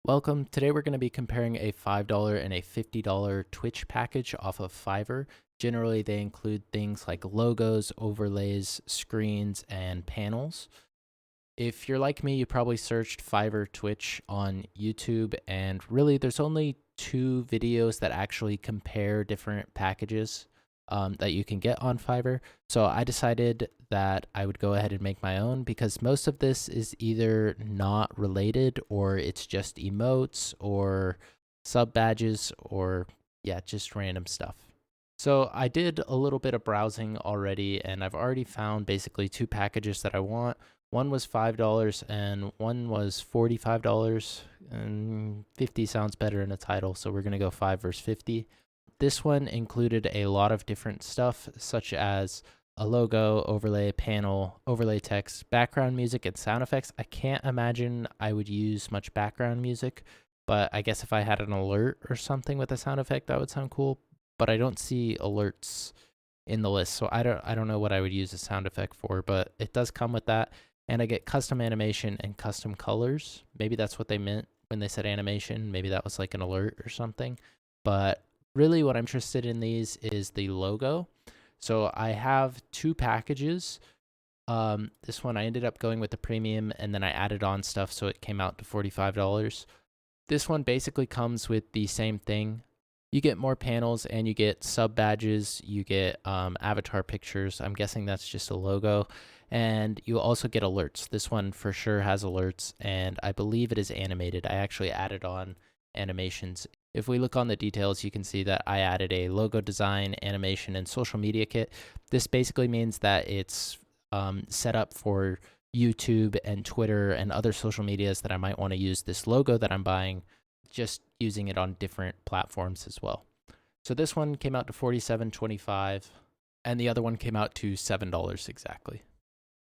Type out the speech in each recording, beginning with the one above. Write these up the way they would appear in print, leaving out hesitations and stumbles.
Welcome. Today we're going to be comparing a $5 and a $50 Twitch package off of Fiverr. Generally, they include things like logos, overlays, screens, and panels. If you're like me, you probably searched Fiverr Twitch on YouTube, and really there's only two videos that actually compare different packages that you can get on Fiverr. So I decided that I would go ahead and make my own because most of this is either not related or it's just emotes or sub badges or yeah, just random stuff. So I did a little bit of browsing already and I've already found basically two packages that I want. One was $5 and one was $45, and 50 sounds better in a title, so we're going to go 5 versus 50. This one included a lot of different stuff, such as a logo, overlay, panel, overlay text, background music, and sound effects. I can't imagine I would use much background music, but I guess if I had an alert or something with a sound effect, that would sound cool. But I don't see alerts in the list, so I don't know what I would use a sound effect for, but it does come with that. And I get custom animation and custom colors. Maybe that's what they meant when they said animation. Maybe that was like an alert or something. But really what I'm interested in these is the logo. So I have two packages. This one I ended up going with the premium and then I added on stuff so it came out to $45. This one basically comes with the same thing. You get more panels and you get sub badges, you get avatar pictures. I'm guessing that's just a logo. And you also get alerts. This one for sure has alerts, and I believe it is animated. I actually added on animations. If we look on the details, you can see that I added a logo design, animation, and social media kit. This basically means that it's set up for YouTube and Twitter and other social medias that I might want to use this logo that I'm buying, just using it on different platforms as well. So this one came out to $47.25, and the other one came out to $7 exactly.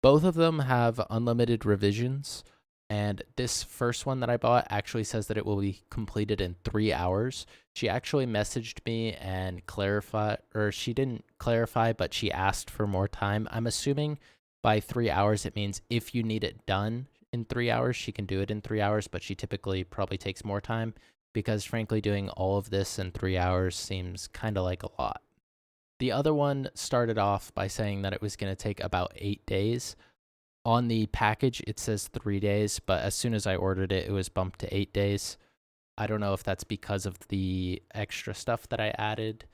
Both of them have unlimited revisions, and this first one that I bought actually says that it will be completed in 3 hours. She actually messaged me and clarified, or she didn't clarify, but she asked for more time. I'm assuming by 3 hours it means if you need it done in 3 hours, she can do it in 3 hours, but she typically probably takes more time because, frankly, doing all of this in 3 hours seems kind of like a lot. The other one started off by saying that it was going to take about 8 days. On the package, it says 3 days, but as soon as I ordered it, it was bumped to 8 days. I don't know if that's because of the extra stuff that I added,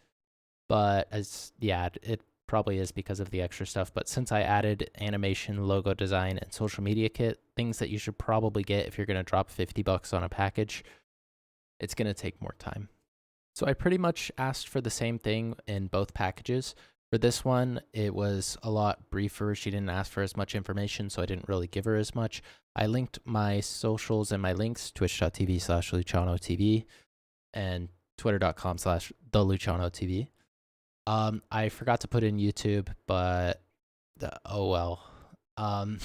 but it probably is because of the extra stuff. But since I added animation, logo design, and social media kit, things that you should probably get if you're going to drop $50 on a package, it's going to take more time. So I pretty much asked for the same thing in both packages. For this one, it was a lot briefer. She didn't ask for as much information, so I didn't really give her as much. I linked my socials and my links, twitch.tv/LucianoTV and twitter.com/TheLucianoTV. I forgot to put in YouTube, but oh well. Um,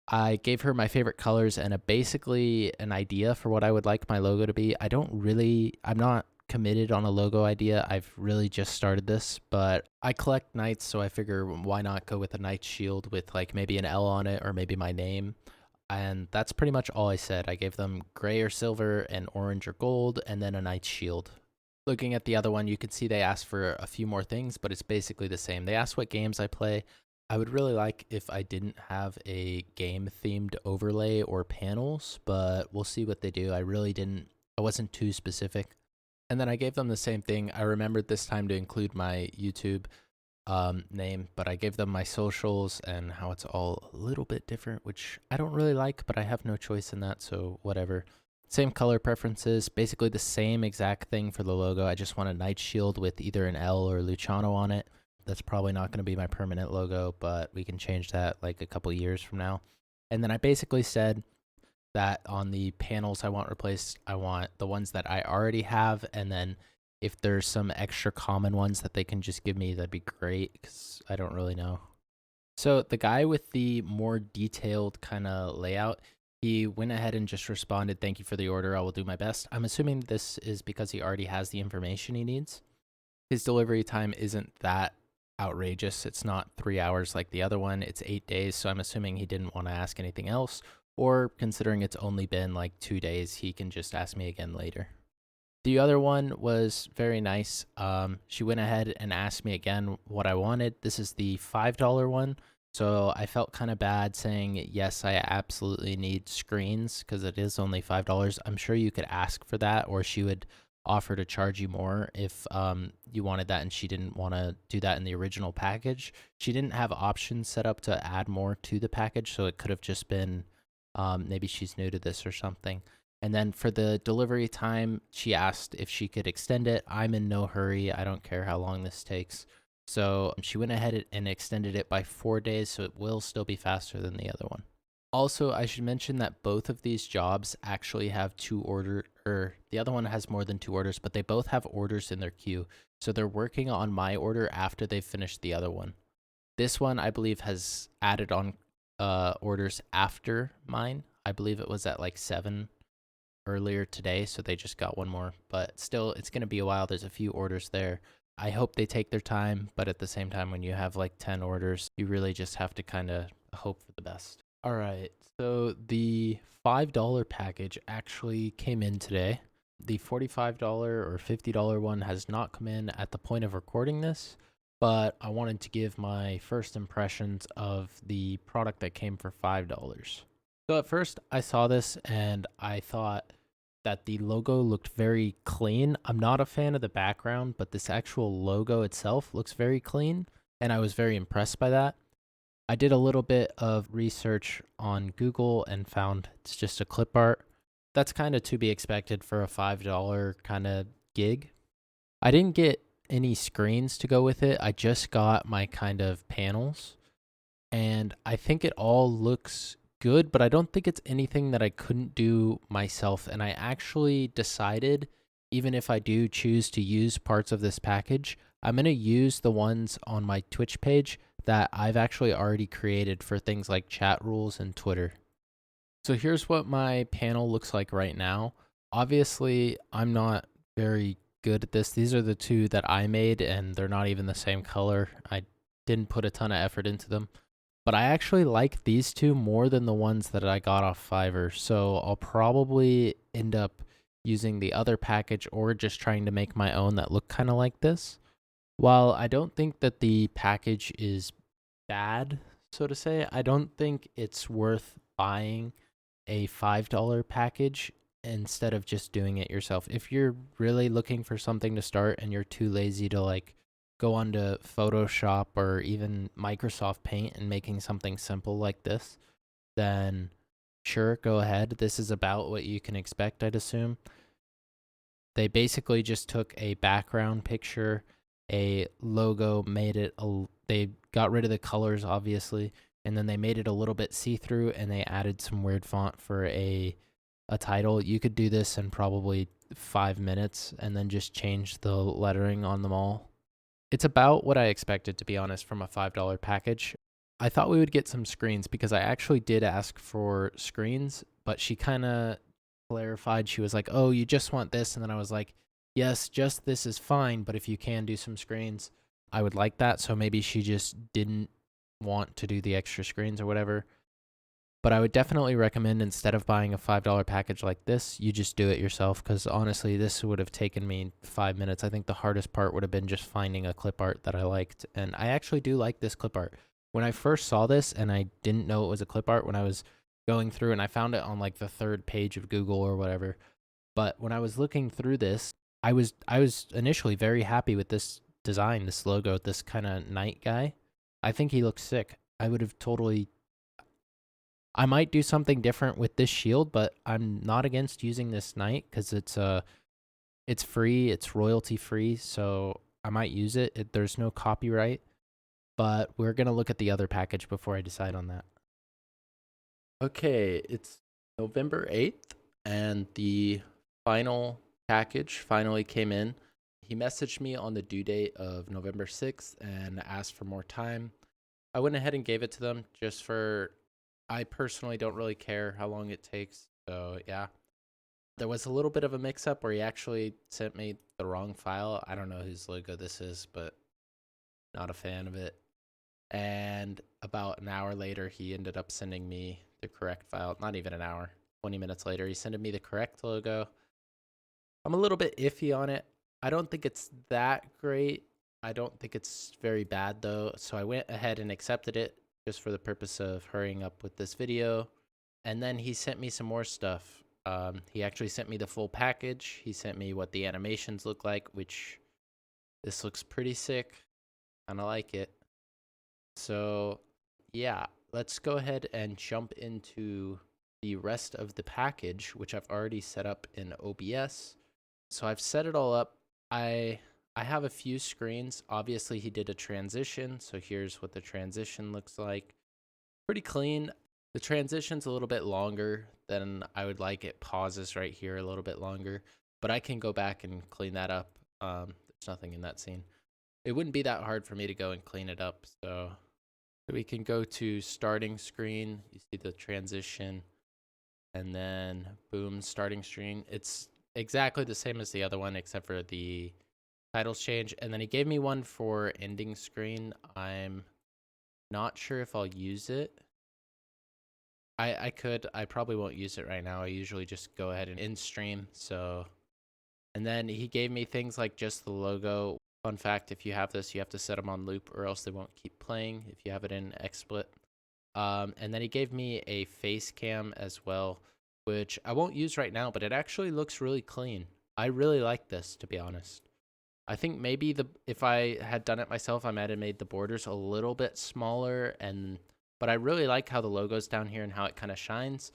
I gave her my favorite colors and basically an idea for what I would like my logo to be. I'm not committed on a logo idea. I've really just started this, but I collect knights, so I figure why not go with a knight shield with like maybe an L on it or maybe my name. And that's pretty much all I said. I gave them gray or silver and orange or gold and then a knight's shield. Looking at the other one, you can see they asked for a few more things, but it's basically the same. They asked what games I play. I would really like if I didn't have a game themed overlay or panels, but we'll see what they do. I wasn't too specific. And then I gave them the same thing. I remembered this time to include my YouTube name, but I gave them my socials and how it's all a little bit different, which I don't really like, but I have no choice in that, so whatever. Same color preferences, basically the same exact thing for the logo. I just want a knight shield with either an L or Luciano on it. That's probably not going to be my permanent logo, but we can change that like a couple years from now. And then I basically said that on the panels I want replaced, I want the ones that I already have, and then if there's some extra common ones that they can just give me, that'd be great because I don't really know. So the guy with the more detailed kind of layout, he went ahead and just responded, "Thank you for the order. I will do my best." I'm assuming this is because he already has the information he needs. His delivery time isn't that outrageous. It's not 3 hours like the other one. It's 8 days. So I'm assuming he didn't want to ask anything else, or considering it's only been like 2 days, he can just ask me again later. The other one was very nice. She went ahead and asked me again what I wanted. This is the $5 one. So I felt kind of bad saying, yes, I absolutely need screens because it is only $5. I'm sure you could ask for that, or she would offer to charge you more if you wanted that and she didn't want to do that in the original package. She didn't have options set up to add more to the package, so it could have just been maybe she's new to this or something. And then for the delivery time, she asked if she could extend it. I'm in no hurry. I don't care how long this takes. So she went ahead and extended it by 4 days, so it will still be faster than the other one. Also, I should mention that both of these jobs actually have two order, or the other one has more than two orders, but they both have orders in their queue. So they're working on my order after they've finished the other one. This one, I believe, has added on orders after mine. I believe it was at like 7 earlier today, so they just got one more. But still, it's going to be a while. There's a few orders there. I hope they take their time, but at the same time, when you have like 10 orders, you really just have to kind of hope for the best. All right, so the $5 package actually came in today. The $45 or $50 one has not come in at the point of recording this, but I wanted to give my first impressions of the product that came for $5. So at first, I saw this and I thought that the logo looked very clean. I'm not a fan of the background, but this actual logo itself looks very clean, and I was very impressed by that. I did a little bit of research on Google and found it's just a clip art. That's kind of to be expected for a $5 kind of gig. I didn't get any screens to go with it. I just got my kind of panels, and I think it all looks good, but I don't think it's anything that I couldn't do myself. And I actually decided, even if I do choose to use parts of this package, I'm going to use the ones on my Twitch page that I've actually already created for things like chat rules and Twitter. So here's what my panel looks like right now. Obviously, I'm not very good at this. These are the two that I made, and they're not even the same color. I didn't put a ton of effort into them. But I actually like these two more than the ones that I got off Fiverr. So I'll probably end up using the other package or just trying to make my own that look kind of like this. While I don't think that the package is bad, so to say, I don't think it's worth buying a $5 package instead of just doing it yourself. If you're really looking for something to start and you're too lazy to like go onto Photoshop or even Microsoft Paint and making something simple like this, then sure, go ahead. This is about what you can expect, I'd assume. They basically just took a background picture, a logo, they got rid of the colors, obviously, and then they made it a little bit see-through, and they added some weird font for a title. You could do this in probably 5 minutes and then just change the lettering on them all. It's about what I expected, to be honest, from a $5 package. I thought we would get some screens because I actually did ask for screens, but she kind of clarified. She was like, "Oh, you just want this." And then I was like, "Yes, just this is fine, but if you can do some screens, I would like that." So maybe she just didn't want to do the extra screens or whatever. But I would definitely recommend, instead of buying a $5 package like this, you just do it yourself, because honestly, this would have taken me 5 minutes. I think the hardest part would have been just finding a clip art that I liked. And I actually do like this clip art. When I first saw this and I didn't know it was a clip art, when I was going through and I found it on like the third page of Google or whatever. But when I was looking through this, I was initially very happy with this design, this logo, this kind of knight guy. I think he looks sick. I might do something different with this shield, but I'm not against using this knight because it's free, it's royalty free, so I might use it. There's no copyright, but we're gonna look at the other package before I decide on that. Okay, it's November 8th, and the final package finally came in. He messaged me on the due date of November 6th and asked for more time. I went ahead and gave it to them just for, I personally don't really care how long it takes. So yeah, there was a little bit of a mix up where he actually sent me the wrong file. I don't know whose logo this is, but not a fan of it. And about an hour later, he ended up sending me the correct file. Not even an hour. 20 minutes later, he sent me the correct logo. I'm a little bit iffy on it. I don't think it's that great. I don't think it's very bad though. So I went ahead and accepted it just for the purpose of hurrying up with this video. And then he sent me some more stuff. He actually sent me the full package. He sent me what the animations look like, which this looks pretty sick. Kind of like it. So yeah, let's go ahead and jump into the rest of the package, which I've already set up in OBS. So I've set it all up. I have a few screens. Obviously, he did a transition. So here's what the transition looks like. Pretty clean. The transition's a little bit longer than I would like. It pauses right here a little bit longer, but I can go back and clean that up. There's nothing in that scene. It wouldn't be that hard for me to go and clean it up. So we can go to starting screen. You see the transition, and then boom, starting screen. It's exactly the same as the other one, except for the titles change. And then he gave me one for ending screen. I'm not sure if I'll use it. I could. I probably won't use it right now. I usually just go ahead and end stream. So, and then he gave me things like just the logo. Fun fact, if you have this, you have to set them on loop or else they won't keep playing if you have it in XSplit. And then he gave me a face cam as well, which I won't use right now, but it actually looks really clean. I really like this, to be honest. I think maybe if I had done it myself, I might have made the borders a little bit smaller, but I really like how the logo's down here and how it kind of shines.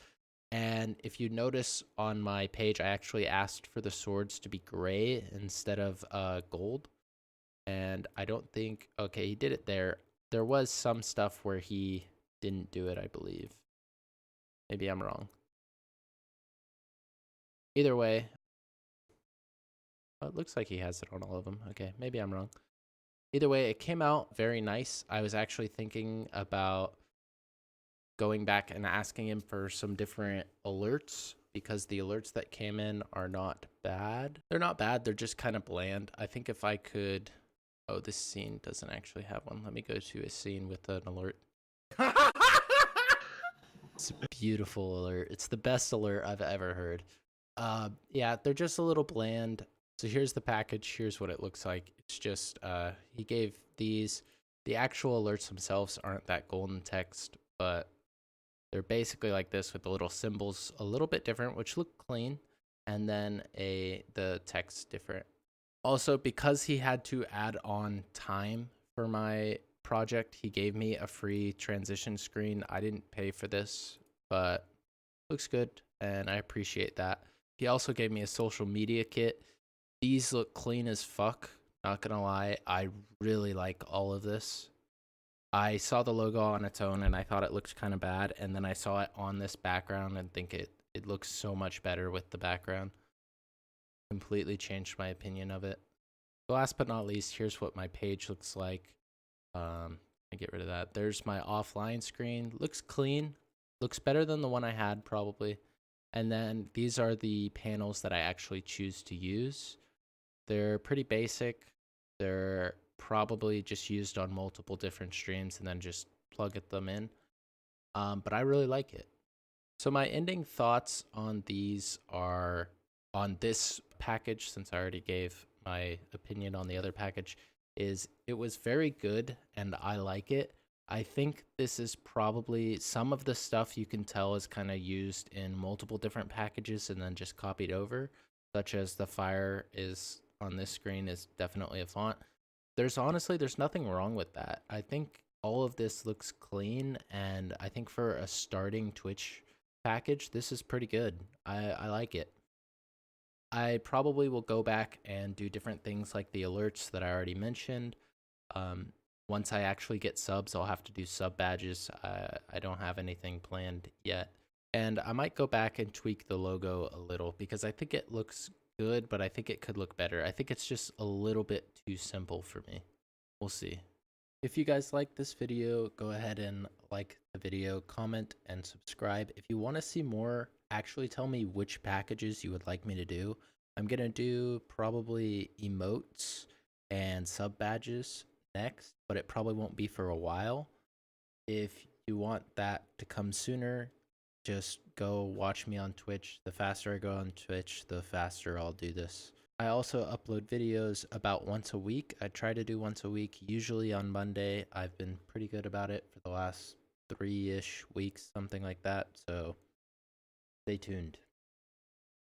And if you notice on my page, I actually asked for the swords to be gray instead of gold. And I don't think, okay, he did it there. There was some stuff where he didn't do it, I believe. Maybe I'm wrong. Either way, it looks like he has it on all of them. Okay, maybe I'm wrong. Either way, it came out very nice. I was actually thinking about going back and asking him for some different alerts because the alerts that came in are not bad. They're not bad, they're just kind of bland. I think if I could... Oh, this scene doesn't actually have one. Let me go to a scene with an alert. It's a beautiful alert. It's the best alert I've ever heard. Yeah, they're just a little bland. So here's the package. Here's what it looks like. It's just, he gave these, the actual alerts themselves aren't that golden text, but they're basically like this with the little symbols a little bit different, which look clean, and then the text different. Also, because he had to add on time for my project, he gave me a free transition screen. I didn't pay for this, but looks good, and I appreciate that. He also gave me a social media kit. These look clean as fuck, not gonna lie. I really like all of this. I saw the logo on its own and I thought it looked kind of bad, and then I saw it on this background and think it looks so much better with the background. Completely changed my opinion of it. Last but not least, here's what my page looks like. I get rid of that. There's my offline screen. Looks clean. Looks better than the one I had probably. And then these are the panels that I actually choose to use. They're pretty basic. They're probably just used on multiple different streams and then just plug them in. But I really like it. So my ending thoughts on these are on this package, since I already gave my opinion on the other package, is it was very good and I like it. I think this is probably some of the stuff you can tell is kind of used in multiple different packages and then just copied over, such as the fire is on this screen is definitely a font. There's nothing wrong with that. I think all of this looks clean, and I think for a starting Twitch package, this is pretty good. I like it. I probably will go back and do different things like the alerts that I already mentioned. Once I actually get subs, I'll have to do sub badges. I don't have anything planned yet. And I might go back and tweak the logo a little because I think it looks good, but I think it could look better. I think it's just a little bit too simple for me. We'll see. If you guys like this video, go ahead and like the video, comment, and subscribe. If you want to see more, actually tell me which packages you would like me to do. I'm going to do probably emotes and sub badges next, but it probably won't be for a while. If you want that to come sooner, just go watch me on Twitch. The faster I go on Twitch, the faster I'll do this. I also upload videos about once a week. I try to do once a week, usually on Monday. I've been pretty good about it for the last 3-ish weeks, something like that. So stay tuned.